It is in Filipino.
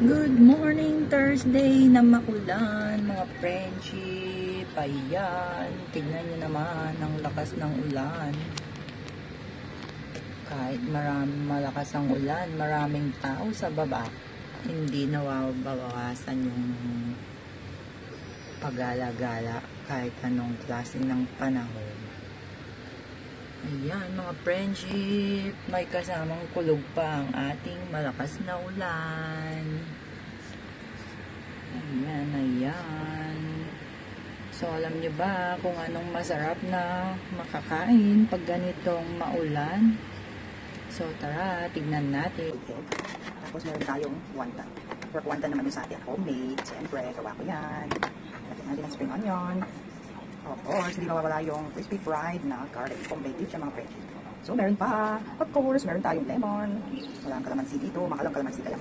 Good morning, Thursday na maulan, mga friendship. Ayan, tignan nyo naman ang lakas ng ulan. Kahit malakas ang ulan, maraming tao sa baba. Hindi nawabawasan yung pagala-gala kahit anong klase ng panahon. Ayan, mga friendship, may kasamang kulog pa ang ating malakas na ulan. Ayan, ayan. So, alam nyo ba kung anong masarap na makakain pag ganitong maulan? So, tara, tignan natin. Okay. Tapos meron tayong wonton. Pork wonton naman yung sa atin. Homemade. Siyempre, gawa ko yan. Lagyan natin ng spring onion. Of course, hindi mawawala yung crispy fried na garlic. Homemade beef siya, mga friends. So, meron pa. Of course, meron tayong lemon. Walang kalamansi dito. Makalang kalamansi kaya